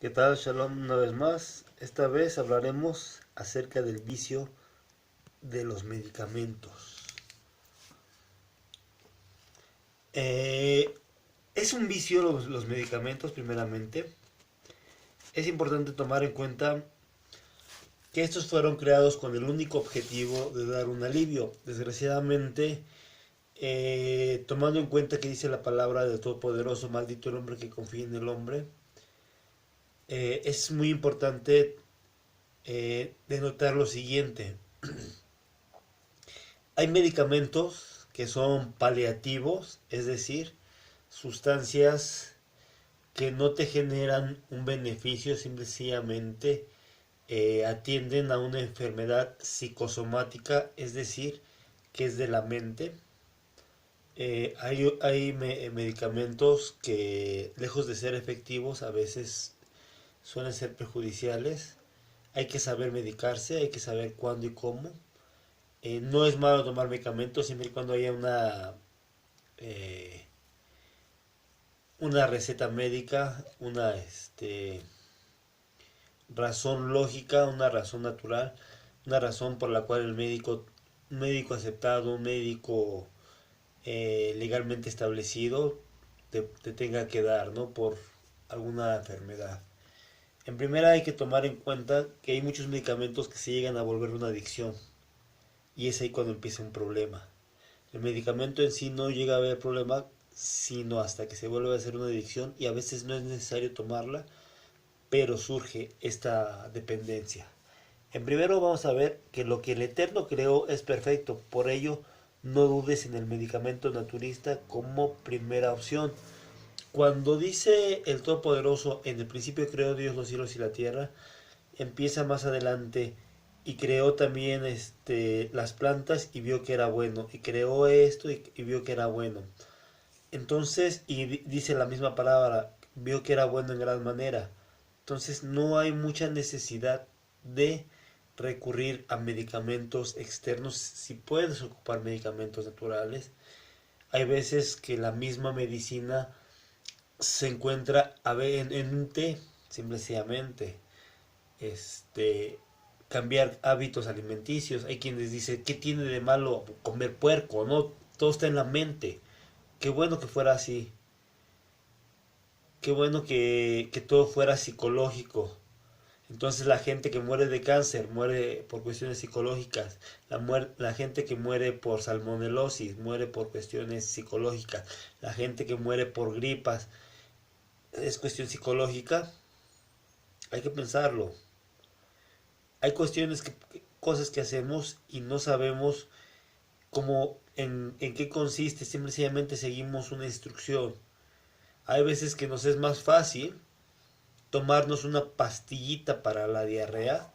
¿Qué tal? Shalom una vez más. Esta vez hablaremos acerca del vicio de los medicamentos. Eh, ¿Es un vicio los medicamentos primeramente? Es importante tomar en cuenta que estos fueron creados con el único objetivo de dar un alivio. Desgraciadamente, tomando en cuenta que dice la palabra del Todopoderoso, maldito el hombre que confía en el hombre, es muy importante denotar lo siguiente. Hay medicamentos que son paliativos, es decir, sustancias que no te generan un beneficio, simplemente atienden a una enfermedad psicosomática, es decir, que es de la mente. Hay medicamentos que, lejos de ser efectivos, a veces suelen ser perjudiciales. Hay que saber medicarse, hay que saber cuándo y cómo. No es malo tomar medicamentos siempre y cuando haya eh, una receta médica, una razón lógica, una razón natural, una razón por la cual un médico aceptado, un médico legalmente establecido, te tenga que dar, ¿no? Por alguna enfermedad. En primera hay que tomar en cuenta que hay muchos medicamentos que se llegan a volver una adicción y es ahí cuando empieza un problema. El medicamento en sí no llega a haber problema, sino hasta que se vuelve a hacer una adicción y a veces no es necesario tomarla, pero surge esta dependencia. En primero vamos a ver que lo que el Eterno creó es perfecto, por ello no dudes en el medicamento naturista como primera opción. Cuando dice el Todopoderoso, en el principio creó Dios los cielos y la tierra, empieza más adelante y creó también las plantas y vio que era bueno, y creó esto y vio que era bueno. Entonces, y dice la misma palabra, vio que era bueno en gran manera. Entonces no hay mucha necesidad de recurrir a medicamentos externos si puedes ocupar medicamentos naturales. Hay veces que la misma medicina se encuentra en un té, simplemente este, cambiar hábitos alimenticios. Hay quienes dicen, ¿qué tiene de malo comer puerco? No, todo está en la mente. Qué bueno que fuera así. Qué bueno que todo fuera psicológico. Entonces la gente que muere de cáncer muere por cuestiones psicológicas. La gente que muere por salmonelosis muere por cuestiones psicológicas. La gente que muere por gripas es cuestión psicológica. Hay que pensarlo. Hay cosas que hacemos y no sabemos cómo, en qué consiste. Simplemente seguimos una instrucción. Hay veces que nos es más fácil tomarnos una pastillita para la diarrea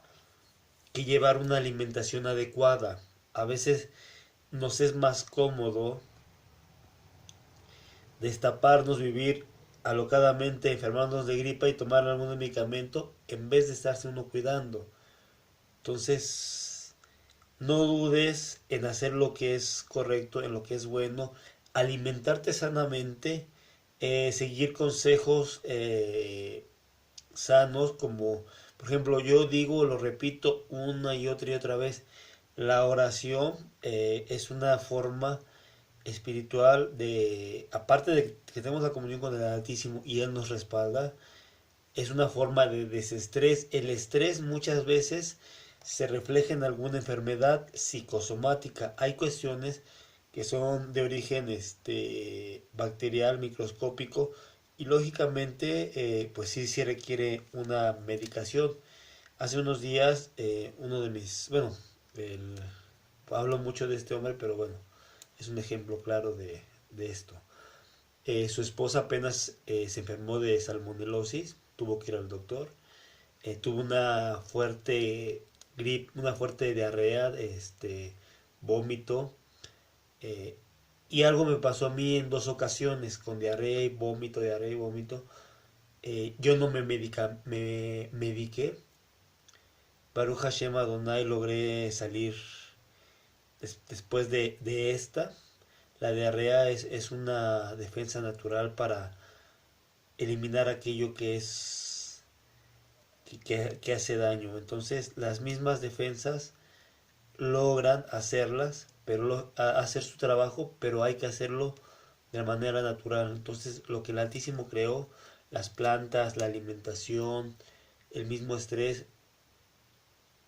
que llevar una alimentación adecuada. A veces nos es más cómodo destaparnos, vivir alocadamente, enfermarnos de gripa y tomar algún medicamento en vez de estarse uno cuidando. Entonces, no dudes en hacer lo que es correcto, en lo que es bueno, alimentarte sanamente, seguir consejos sanos como, por ejemplo, yo digo, lo repito una y otra vez, la oración es una forma espiritual de, aparte de que tenemos la comunión con el Altísimo y Él nos respalda, es una forma de desestrés. El estrés muchas veces se refleja en alguna enfermedad psicosomática. Hay cuestiones que son de origen bacterial, microscópico, y lógicamente pues sí se requiere una medicación. Hace unos días uno de mis, bueno, el, hablo mucho de este hombre, pero bueno, es un ejemplo claro de esto. Su esposa apenas se enfermó de salmonelosis, tuvo que ir al doctor, tuvo una fuerte una fuerte diarrea, vómito, eh, y algo me pasó a mí en dos ocasiones con diarrea y vómito, diarrea y vómito. Yo no me mediqué. Baruch Hashem Adonai logré salir después de esta. La diarrea es una defensa natural para eliminar aquello que es que hace daño. Entonces las mismas defensas logran hacerlas, pero hacer su trabajo, pero hay que hacerlo de manera natural. Entonces lo que el Altísimo creó, las plantas, la alimentación, el mismo estrés,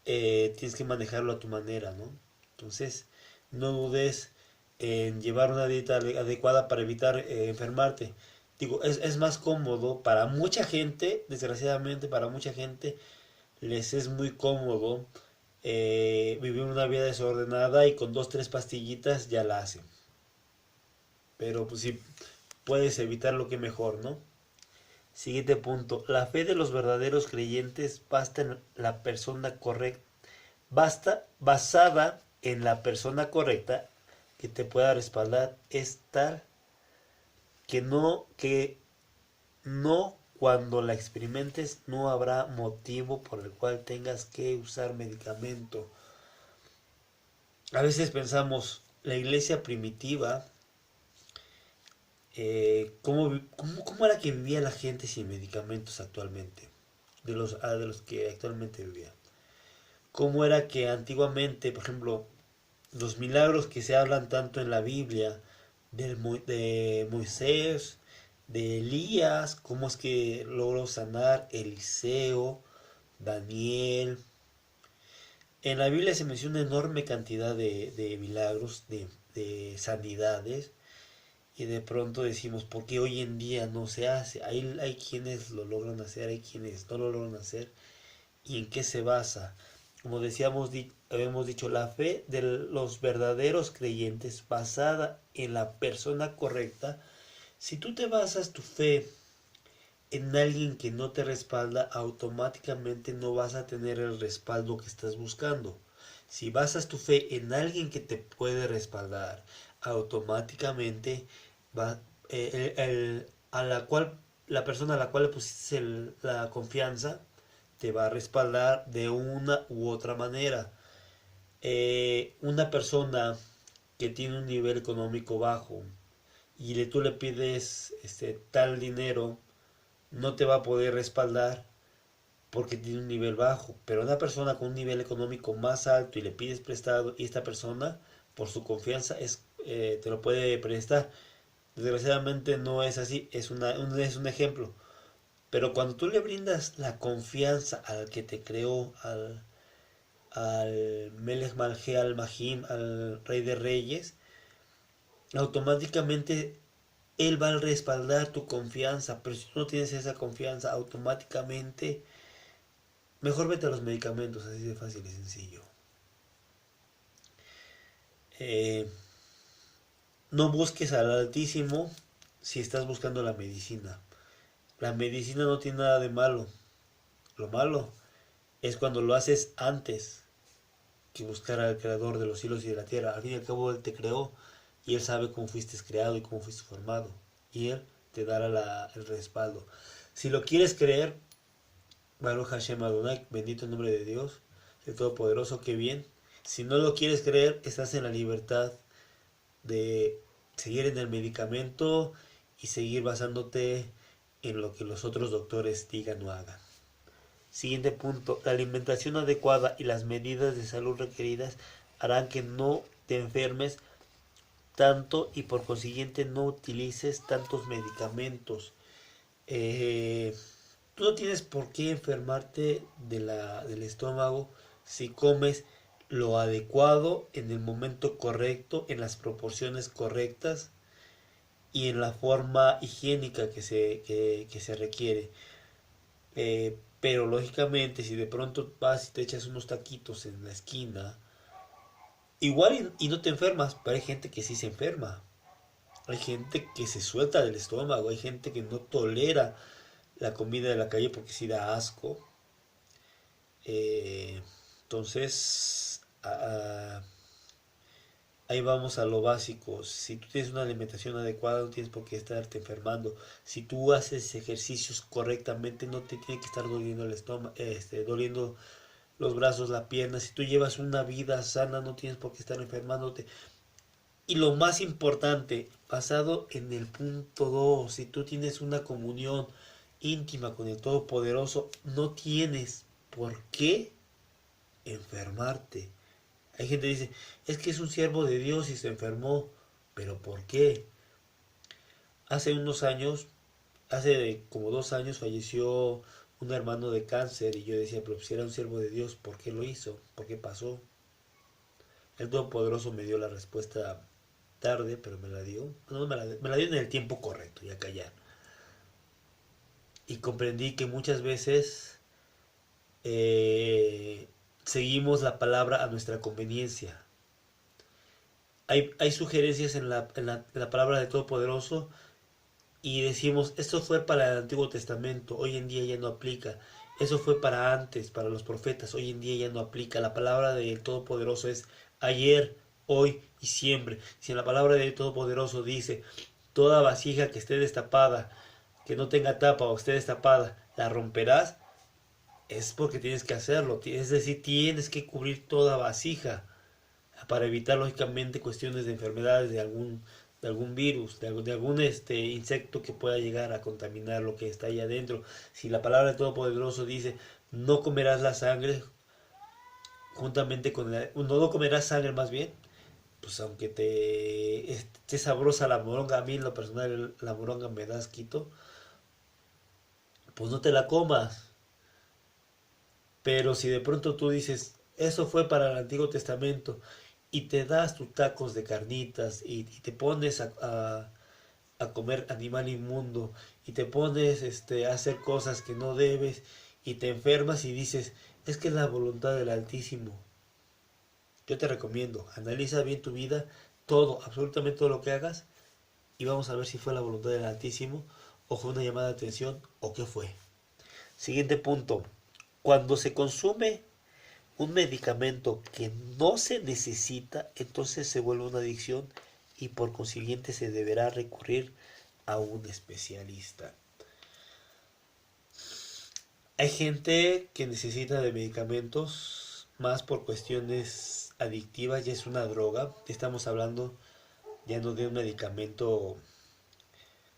tienes que manejarlo a tu manera, ¿no? Entonces no dudes en llevar una dieta adecuada para evitar enfermarte. Digo, es más cómodo para mucha gente, desgraciadamente para mucha gente, les es muy cómodo vivir una vida desordenada y con dos, tres pastillitas ya la hacen. Pero pues si puedes evitar lo que mejor, ¿no? Siguiente punto. La fe de los verdaderos creyentes basta en la persona correcta. Basta basada en la persona correcta que te pueda respaldar. Es tal que no cuando la experimentes no habrá motivo por el cual tengas que usar medicamento. A veces pensamos, la iglesia primitiva, ¿cómo era que vivía la gente sin medicamentos actualmente? De los que actualmente vivían. ¿Cómo era que antiguamente, por ejemplo, los milagros que se hablan tanto en la Biblia, de Moisés, de Elías, cómo es que logró sanar Eliseo, Daniel? En la Biblia se menciona una enorme cantidad de milagros, de sanidades, y de pronto decimos, ¿por qué hoy en día no se hace? Hay quienes lo logran hacer, hay quienes no lo logran hacer. ¿Y en qué se basa? Como decíamos, habíamos dicho, la fe de los verdaderos creyentes basada en la persona correcta. Si tú te basas tu fe en alguien que no te respalda, automáticamente no vas a tener el respaldo que estás buscando. Si basas tu fe en alguien que te puede respaldar, automáticamente va, a la cual la persona a la cual le pusiste la confianza te va a respaldar de una u otra manera. Una persona que tiene un nivel económico bajo y tú le pides tal dinero, no te va a poder respaldar porque tiene un nivel bajo. Pero una persona con un nivel económico más alto y le pides prestado, y esta persona, por su confianza, te lo puede prestar. Desgraciadamente no es así, es un ejemplo. Pero cuando tú le brindas la confianza al que te creó, al Melech Malje, al Mahim, al Rey de Reyes, automáticamente él va a respaldar tu confianza. Pero si tú no tienes esa confianza, automáticamente mejor vete a los medicamentos, así de fácil y sencillo. Eh, no busques al Altísimo si estás buscando la medicina. La medicina no tiene nada de malo. Lo malo es cuando lo haces antes que buscar al creador de los cielos y de la tierra. Al fin y al cabo Él te creó y Él sabe cómo fuiste creado y cómo fuiste formado. Y Él te dará el respaldo. Si lo quieres creer, Baruch Hashem Adonai, bendito el nombre de Dios, el Todopoderoso, qué bien. Si no lo quieres creer, estás en la libertad de seguir en el medicamento y seguir basándote en lo que los otros doctores digan o hagan. Siguiente punto, la alimentación adecuada y las medidas de salud requeridas harán que no te enfermes tanto y por consiguiente no utilices tantos medicamentos. Tú no tienes por qué enfermarte del estómago si comes lo adecuado en el momento correcto, en las proporciones correctas y en la forma higiénica que se requiere. Pero lógicamente si de pronto vas y te echas unos taquitos en la esquina, igual y no te enfermas, pero hay gente que sí se enferma. Hay gente que se suelta del estómago, hay gente que no tolera la comida de la calle porque sí da asco. Eh, entonces, ahí vamos a lo básico. Si tú tienes una alimentación adecuada, no tienes por qué estarte enfermando. Si tú haces ejercicios correctamente, no te tiene que estar doliendo el estómago, doliendo los brazos, la pierna. Si tú llevas una vida sana, no tienes por qué estar enfermándote. Y lo más importante, basado en el punto 2, si tú tienes una comunión íntima con el Todopoderoso, no tienes por qué enfermarte. Hay gente que dice, es que es un siervo de Dios y se enfermó. ¿Pero por qué? Hace unos años, hace como 2 años falleció un hermano de cáncer y yo decía, pero si era un siervo de Dios, ¿por qué lo hizo? ¿Por qué pasó? El Todopoderoso me dio la respuesta tarde, pero me la dio. No, me la dio en el tiempo correcto, ya callar. Y comprendí que muchas veces eh, seguimos la palabra a nuestra conveniencia. Hay sugerencias en la palabra del Todopoderoso y decimos, esto fue para el Antiguo Testamento, hoy en día ya no aplica. Eso fue para antes, para los profetas, hoy en día ya no aplica. La palabra del Todopoderoso es ayer, hoy y siempre. Si en la palabra del Todopoderoso dice, toda vasija que esté destapada, que no tenga tapa o esté destapada, la romperás, es porque tienes que hacerlo. Es decir, tienes que cubrir toda vasija para evitar lógicamente cuestiones de enfermedades de algún virus, de algún insecto que pueda llegar a contaminar lo que está ahí adentro. Si la palabra de Todopoderoso dice, no comerás la sangre, juntamente con no comerás sangre más bien, pues aunque esté sabrosa la moronga, a mí en lo personal la moronga me da asquito, pues no te la comas. Pero si de pronto tú dices, eso fue para el Antiguo Testamento, y te das tus tacos de carnitas y te pones a comer animal inmundo y te pones a hacer cosas que no debes y te enfermas y dices, es que es la voluntad del Altísimo. Yo te recomiendo, analiza bien tu vida, todo, absolutamente todo lo que hagas y vamos a ver si fue la voluntad del Altísimo o fue una llamada de atención o qué fue. Siguiente punto. Cuando se consume un medicamento que no se necesita, entonces se vuelve una adicción y por consiguiente se deberá recurrir a un especialista. Hay gente que necesita de medicamentos más por cuestiones adictivas, ya es una droga. Estamos hablando ya no de un medicamento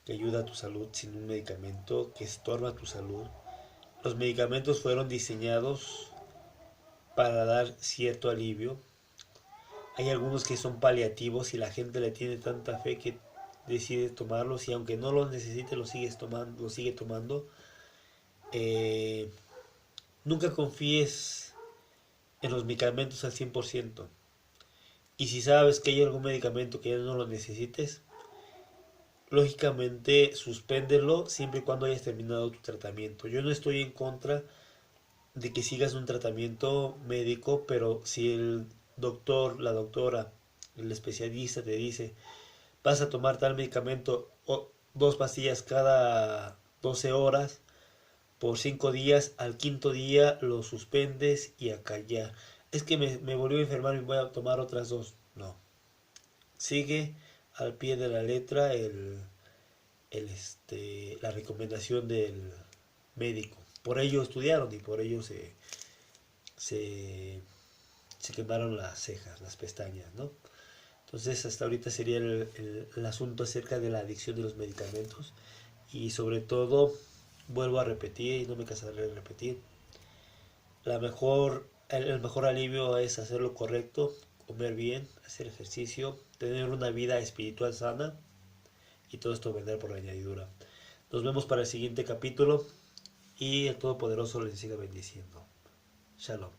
que ayuda a tu salud, sino un medicamento que estorba tu salud. Los medicamentos fueron diseñados para dar cierto alivio. Hay algunos que son paliativos y la gente le tiene tanta fe que decide tomarlos y aunque no los necesite lo sigue tomando. Eh, Nunca confíes en los medicamentos al 100%. Y si sabes que hay algún medicamento que ya no lo necesites, lógicamente suspéndelo siempre y cuando hayas terminado tu tratamiento. Yo no estoy en contra de que sigas un tratamiento médico, pero si el doctor, la doctora, el especialista te dice, vas a tomar tal medicamento o 2 pastillas cada 12 horas por 5 días, al quinto día lo suspendes y a callar. Es que me volvió a enfermar y voy a tomar otras 2. No. Sigue al pie de la letra la recomendación del médico. Por ello estudiaron y por ello se, se quemaron las cejas, las pestañas, ¿no? Entonces hasta ahorita sería el asunto acerca de la adicción de los medicamentos y sobre todo, vuelvo a repetir y no me cansaré de repetir, el mejor alivio es hacer lo correcto, comer bien, hacer ejercicio, tener una vida espiritual sana y todo esto vendrá por añadidura. Nos vemos para el siguiente capítulo y el Todopoderoso les siga bendiciendo. Shalom.